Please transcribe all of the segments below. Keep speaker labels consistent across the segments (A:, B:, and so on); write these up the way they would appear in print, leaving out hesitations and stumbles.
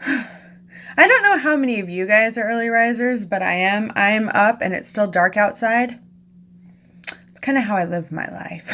A: I don't know how many of you guys are early risers, but I am. I'm up and it's still dark outside. It's kind of how I live my life.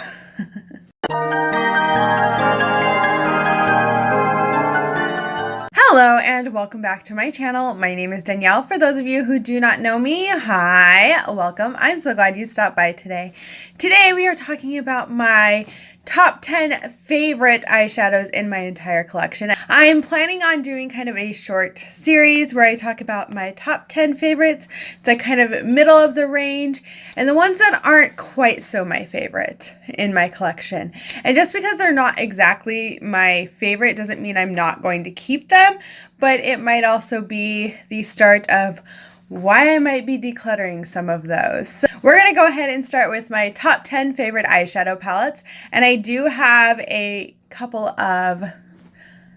A: Hello and welcome back to my channel. My name is Danielle. For those of you who do not know me, hi, welcome. I'm so glad you stopped by today. Today we are talking about my top 10 favorite eyeshadows in my entire collection. I'm planning on doing kind of a short series where I talk about my top 10 favorites, the kind of middle of the range, and the ones that aren't quite so my favorite in my collection. And just because they're not exactly my favorite doesn't mean I'm not going to keep them, but it might also be the start of why I might be decluttering some of those. So we're going to go ahead and start with my top 10 favorite eyeshadow palettes. And I do have a couple of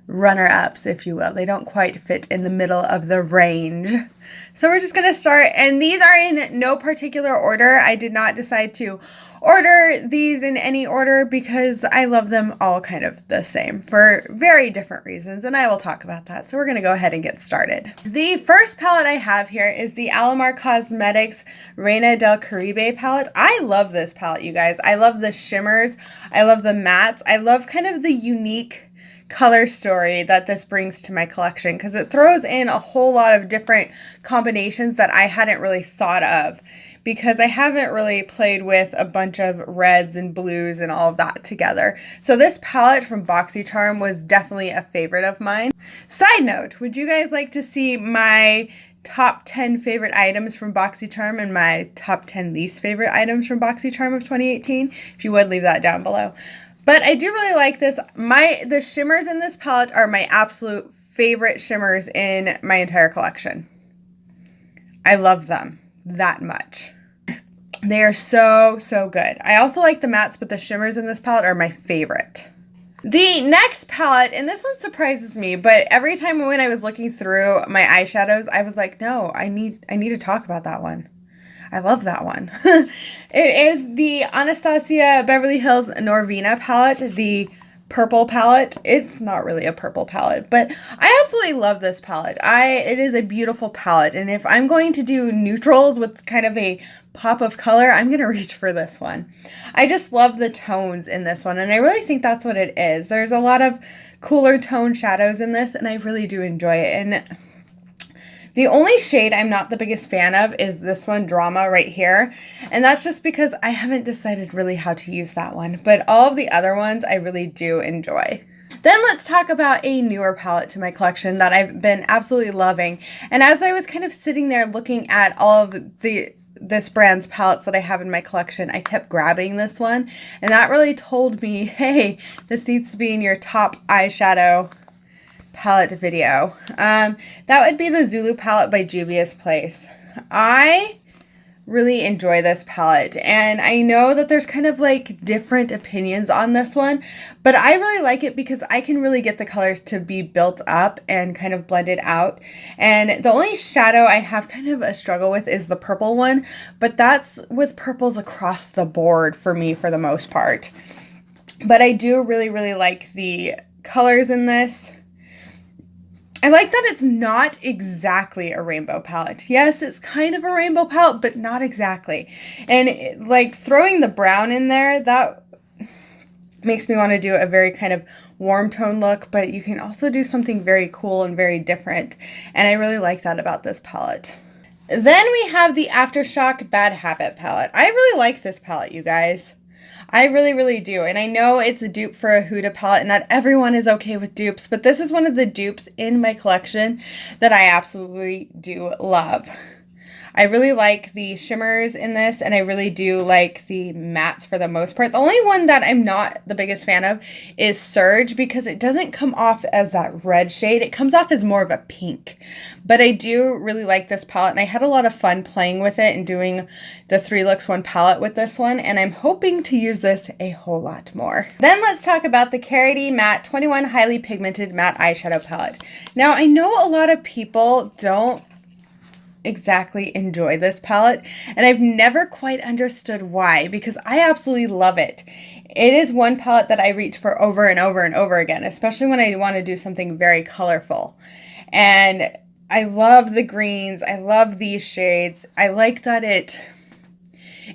A: runner-ups, if you will. They don't quite fit in the middle of the range. So we're just going to start, and these are in no particular order. I did not decide to order these in any order because I love them all kind of the same for very different reasons, and I will talk about that. So we're going to go ahead and get started. The first palette I have here is the Alamar Cosmetics Reina del Caribe palette. I love this palette, you guys. I love the shimmers. I love the mattes. I love kind of the unique color story that this brings to my collection because it throws in a whole lot of different combinations that I hadn't really thought of because I haven't really played with a bunch of reds and blues and all of that together. So this palette from BoxyCharm was definitely a favorite of mine. Side note, would you guys like to see my top 10 favorite items from BoxyCharm and my top 10 least favorite items from BoxyCharm of 2018? If you would, leave that down below. But I do really like this. The shimmers in this palette are my absolute favorite shimmers in my entire collection. I love them that much. They are so, so good. I also like the mattes, but the shimmers in this palette are my favorite. The next palette, and this one surprises me, but every time when I was looking through my eyeshadows, I was like, no, I need to talk about that one. I love that one. It is the Anastasia Beverly Hills Norvina palette, the purple palette. It's not really a purple palette, but I absolutely love this palette. It is a beautiful palette, and if I'm going to do neutrals with kind of a pop of color, I'm going to reach for this one. I just love the tones in this one, and I really think that's what it is. There's a lot of cooler tone shadows in this, and I really do enjoy it. And the only shade I'm not the biggest fan of is this one, Drama, right here. And that's just because I haven't decided really how to use that one. But all of the other ones I really do enjoy. Then let's talk about a newer palette to my collection that I've been absolutely loving. And as I was kind of sitting there looking at all of this brand's palettes that I have in my collection, I kept grabbing this one. And that really told me, hey, this needs to be in your top eyeshadow palette video. That would be the Zulu palette by Juvia's Place. I really enjoy this palette, and I know that there's kind of like different opinions on this one, but I really like it because I can really get the colors to be built up and kind of blended out. And the only shadow I have kind of a struggle with is the purple one, but that's with purples across the board for me for the most part. But I do really, really like the colors in this. I like that it's not exactly a rainbow palette. Yes, it's kind of a rainbow palette, but not exactly. And like throwing the brown in there, that makes me want to do a very kind of warm tone look, but you can also do something very cool and very different. And I really like that about this palette. Then we have the Aftershock Bad Habit palette. I really like this palette, you guys. I really, really do. And I know it's a dupe for a Huda palette, and not everyone is okay with dupes, but this is one of the dupes in my collection that I absolutely do love. I really like the shimmers in this, and I really do like the mattes for the most part. The only one that I'm not the biggest fan of is Surge, because it doesn't come off as that red shade. It comes off as more of a pink. But I do really like this palette, and I had a lot of fun playing with it and doing the 3 looks 1 palette with this one, and I'm hoping to use this a whole lot more. Then let's talk about the Carity Matte 21 Highly Pigmented Matte Eyeshadow Palette. Now, I know a lot of people don't exactly enjoy this palette, and I've never quite understood why, because I absolutely love it. It is one palette that I reach for over and over and over again, especially when I want to do something very colorful. And I love the greens. I love these shades. I like that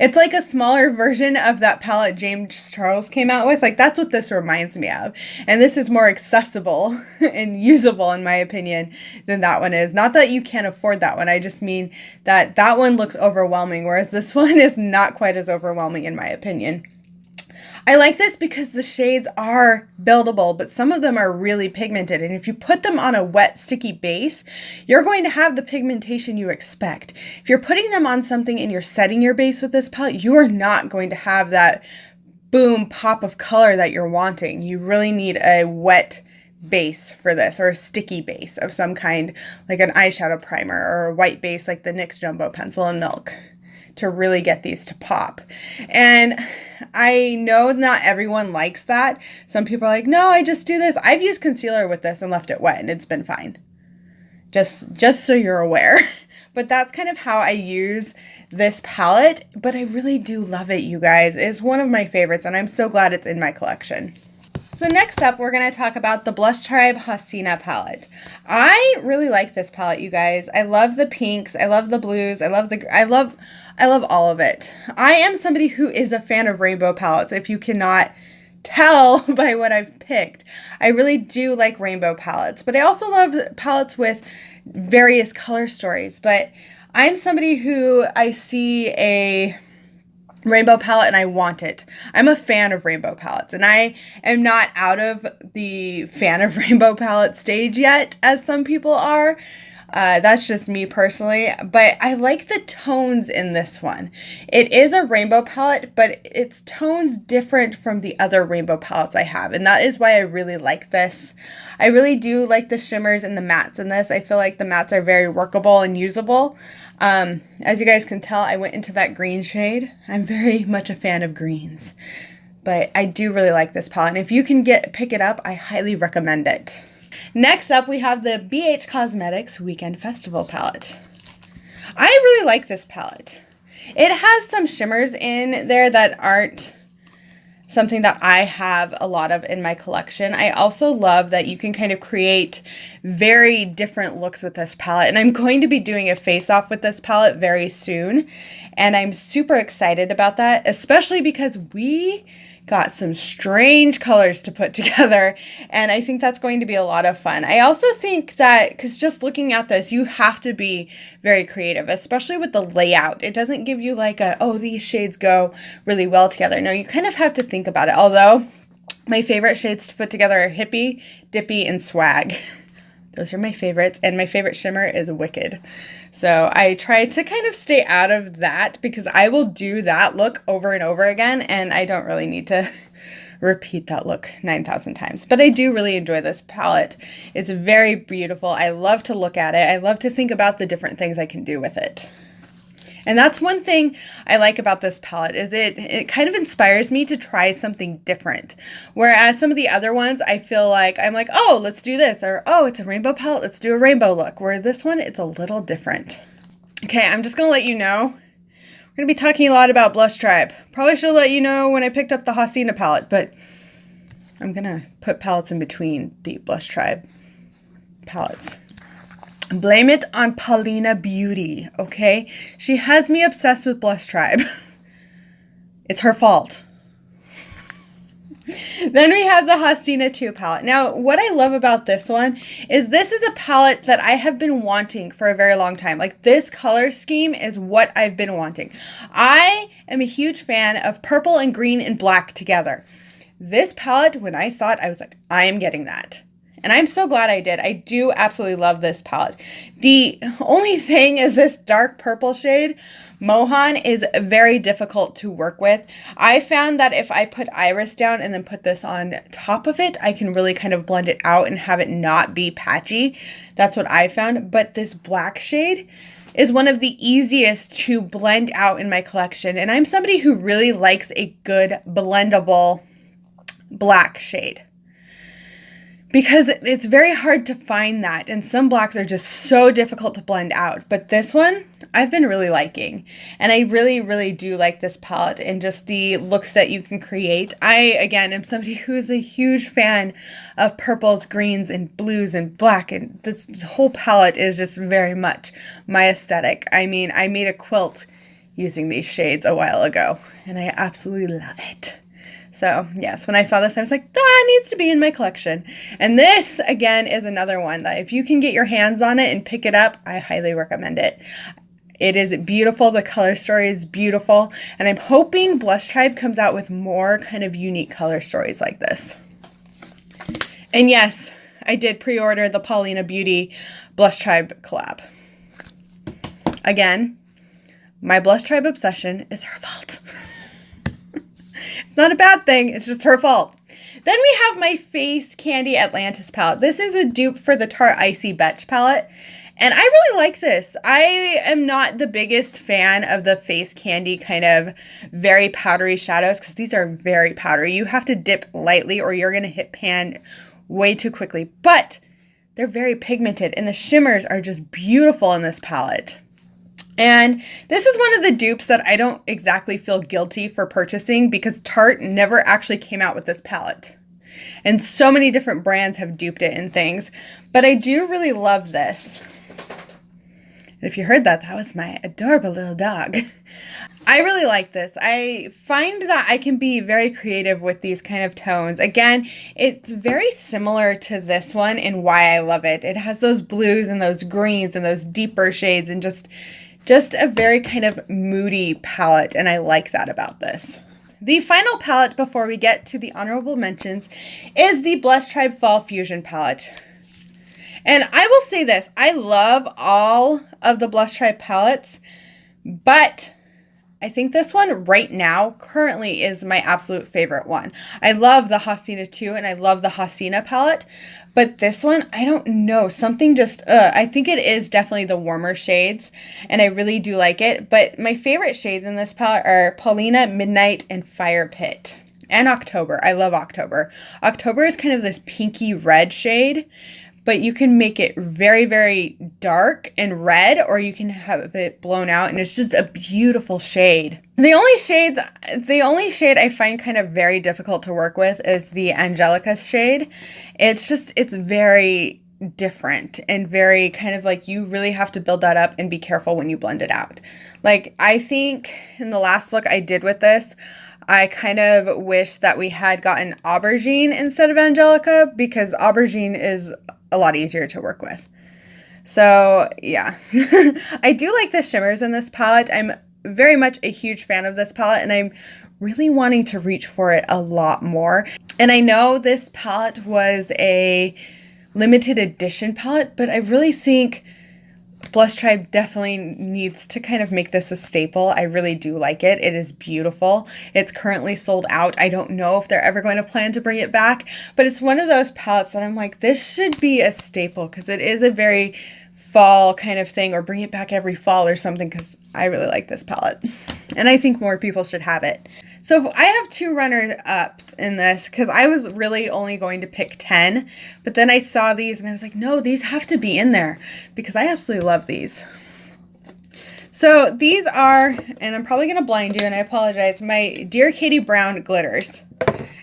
A: it's like a smaller version of that palette James Charles came out with. Like, that's what this reminds me of. And this is more accessible and usable, in my opinion, than that one is. Not that you can't afford that one. I just mean that that one looks overwhelming, whereas this one is not quite as overwhelming, in my opinion. I like this because the shades are buildable, but some of them are really pigmented. And if you put them on a wet, sticky base, you're going to have the pigmentation you expect. If you're putting them on something and you're setting your base with this palette, you are not going to have that boom pop of color that you're wanting. You really need a wet base for this, or a sticky base of some kind, like an eyeshadow primer, or a white base like the NYX Jumbo Pencil and Milk, to really get these to pop. And I know not everyone likes that. Some people are like, no, I just do this. I've used concealer with this and left it wet and it's been fine. Just so you're aware. But that's kind of how I use this palette. But I really do love it, you guys. It's one of my favorites and I'm so glad it's in my collection. So next up, we're going to talk about the Blush Tribe Hasina palette. I really like this palette, you guys. I love the pinks. I love the blues. I love all of it. I am somebody who is a fan of rainbow palettes, if you cannot tell by what I've picked. I really do like rainbow palettes, but I also love palettes with various color stories. But I'm somebody who I see a rainbow palette and I want it. I'm a fan of rainbow palettes, and I am not out of the fan of rainbow palette stage yet, as some people are. That's just me personally, but I like the tones in this one. It is a rainbow palette, but its tones different from the other rainbow palettes I have, and that is why I really like this. I really do like the shimmers and the mattes in this. I feel like the mattes are very workable and usable. As you guys can tell, I went into that green shade. I'm very much a fan of greens, but I do really like this palette, and if you can pick it up, I highly recommend it. Next up, we have the BH Cosmetics Weekend Festival palette. I really like this palette. It has some shimmers in there that aren't something that I have a lot of in my collection. I also love that you can kind of create very different looks with this palette. And I'm going to be doing a face-off with this palette very soon. And I'm super excited about that, especially because we got some strange colors to put together, and I think that's going to be a lot of fun. I also think that, because just looking at this, you have to be very creative, especially with the layout. It doesn't give you like oh, these shades go really well together. No, you kind of have to think about it, although my favorite shades to put together are Hippie, Dippy, and Swag. Those are my favorites, and my favorite shimmer is Wicked. So I try to kind of stay out of that because I will do that look over and over again, and I don't really need to repeat that look 9,000 times. But I do really enjoy this palette. It's very beautiful. I love to look at it. I love to think about the different things I can do with it. And that's one thing I like about this palette, is it kind of inspires me to try something different. Whereas some of the other ones, I feel like I'm like, oh, let's do this. Or, oh, it's a rainbow palette, let's do a rainbow look. Where this one, it's a little different. Okay, I'm just going to let you know. We're going to be talking a lot about Blush Tribe. Probably should let you know when I picked up the Hasina palette, but I'm going to put palettes in between the Blush Tribe palettes. Blame it on Paulina Beauty, okay? She has me obsessed with Blush Tribe. It's her fault. Then we have the Hasina 2 palette. Now, what I love about this one is this is a palette that I have been wanting for a very long time. Like, this color scheme is what I've been wanting. I am a huge fan of purple and green and black together. This palette, when I saw it, I was like, I am getting that. And I'm so glad I did. I do absolutely love this palette. The only thing is this dark purple shade, Mohan, is very difficult to work with. I found that if I put Iris down and then put this on top of it, I can really kind of blend it out and have it not be patchy. That's what I found. But this black shade is one of the easiest to blend out in my collection. And I'm somebody who really likes a good blendable black shade. because it's very hard to find that, and some blacks are just so difficult to blend out. But this one I've been really liking, and I really do like this palette and just the looks that you can create. I, again, am somebody who is a huge fan of purples, greens, and blues, and black, and this whole palette is just very much my aesthetic. I mean, I made a quilt using these shades a while ago, and I absolutely love it. So yes, when I saw this, I was like, that needs to be in my collection. And this, again, is another one that if you can get your hands on it and pick it up, I highly recommend it. It is beautiful. The color story is beautiful. And I'm hoping Blush Tribe comes out with more kind of unique color stories like this. And yes, I did pre-order the Paulina Beauty Blush Tribe collab. Again, my Blush Tribe obsession is her fault. Not a bad thing, it's just her fault. Then we have my Face Candy Atlantis palette. This is a dupe for the Tarte Icy Betch palette, and I really like this. I am not the biggest fan of the Face Candy kind of very powdery shadows because these are very powdery. You have to dip lightly or you're going to hit pan way too quickly, but they're very pigmented and the shimmers are just beautiful in this palette. And this is one of the dupes that I don't exactly feel guilty for purchasing because Tarte never actually came out with this palette. And so many different brands have duped it in things. But I do really love this. And if you heard that, that was my adorable little dog. I really like this. I find that I can be very creative with these kind of tones. Again, it's very similar to this one and why I love it. It has those blues and those greens and those deeper shades and just a very kind of moody palette, and I like that about this. The final palette before we get to the honorable mentions is the Blush Tribe Fall Fusion palette. And I will say this, I love all of the Blush Tribe palettes, but I think this one right now currently is my absolute favorite one. I love the Hasina 2 and I love the Hasina palette, but this one, I don't know, something just, I think it is definitely the warmer shades and I really do like it. But my favorite shades in this palette are Paulina, Midnight, and Fire Pit. And October. I love October. October is kind of this pinky red shade, but you can make it very dark and red, or you can have it blown out, and it's just a beautiful shade. The only shade I find kind of very difficult to work with is the Angelica shade. It's very different and very kind of like you really have to build that up and be careful when you blend it out. Like I think in the last look I did with this, I kind of wish that we had gotten Aubergine instead of Angelica because Aubergine is a lot easier to work with. So yeah, I do like the shimmers in this palette. I'm very much a huge fan of this palette and I'm really wanting to reach for it a lot more. And I know this palette was a limited edition palette, but I really think Blush Tribe definitely needs to kind of make this a staple. I really do like it. It is beautiful. It's currently sold out. I don't know if they're ever going to plan to bring it back, but it's one of those palettes that I'm like, this should be a staple because it is a very fall kind of thing, or bring it back every fall or something because I really like this palette and I think more people should have it. So I have 2 runners up in this because I was really only going to pick 10, but then I saw these and I was like, no, these have to be in there because I absolutely love these. So these are, and I'm probably going to blind you and I apologize, my Dear Katie Brown glitters.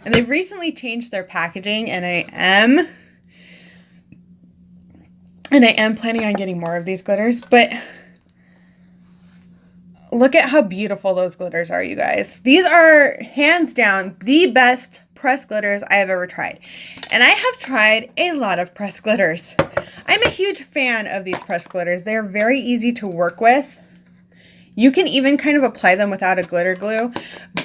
A: And they've recently changed their packaging and I am planning on getting more of these glitters, but look at how beautiful those glitters are, you guys. These are hands down the best pressed glitters I have ever tried. And I have tried a lot of pressed glitters. I'm a huge fan of these pressed glitters. They're very easy to work with. You can even kind of apply them without a glitter glue,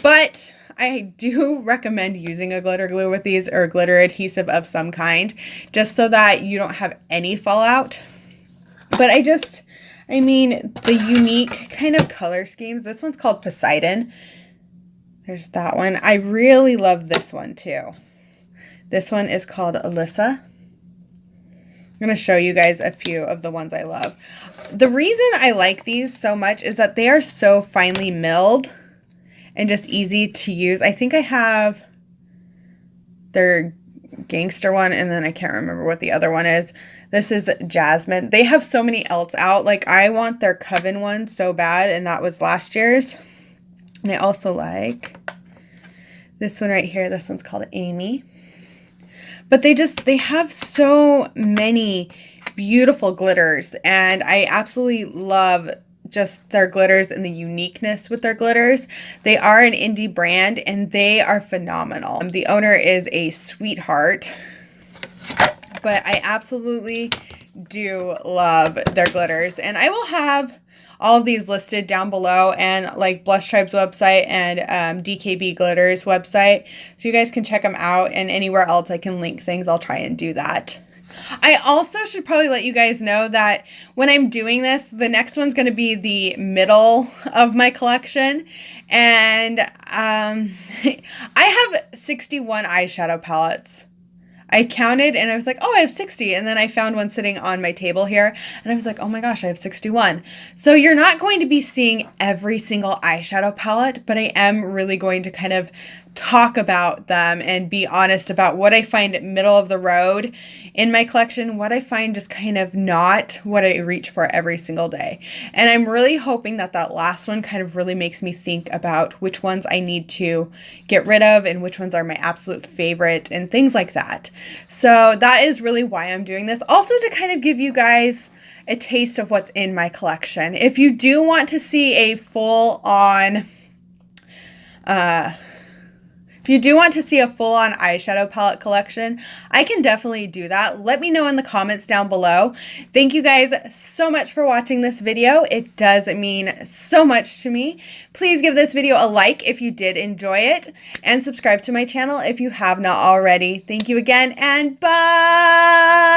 A: but I do recommend using a glitter glue with these or glitter adhesive of some kind, just so that you don't have any fallout. But I mean, the unique kind of color schemes. This one's called Poseidon. There's that one. I really love this one too. This one is called Alyssa. I'm going to show you guys a few of the ones I love. The reason I like these so much is that they are so finely milled and just easy to use. I think I have their Gangster one, and then I can't remember what the other one is. This is Jasmine. They have so many else out. Like, I want their Coven one so bad, and that was last year's. And I also like this one right here. This one's called Amy. But they have so many beautiful glitters, and I absolutely love just their glitters and the uniqueness with their glitters. They are an indie brand, and they are phenomenal. The owner is a sweetheart, but I absolutely do love their glitters. And I will have all of these listed down below, and like Blush Tribe's website and DKB Glitter's website, so you guys can check them out, and anywhere else I can link things, I'll try and do that. I also should probably let you guys know that when I'm doing this, the next one's going to be the middle of my collection, and I have 61 eyeshadow palettes. I counted and I was like, oh, I have 60. And then I found one sitting on my table here and I was like, oh my gosh, I have 61. So you're not going to be seeing every single eyeshadow palette, but I am really going to kind of talk about them and be honest about what I find middle of the road in my collection, what I find just kind of not what I reach for every single day. And I'm really hoping that that last one kind of really makes me think about which ones I need to get rid of and which ones are my absolute favorite and things like that. So that is really why I'm doing this. Also to kind of give you guys a taste of what's in my collection. If you do want to see a full-on eyeshadow palette collection, I can definitely do that. Let me know in the comments down below. Thank you guys so much for watching this video. It does mean so much to me. Please give this video a like if you did enjoy it, and subscribe to my channel if you have not already. Thank you again, and bye!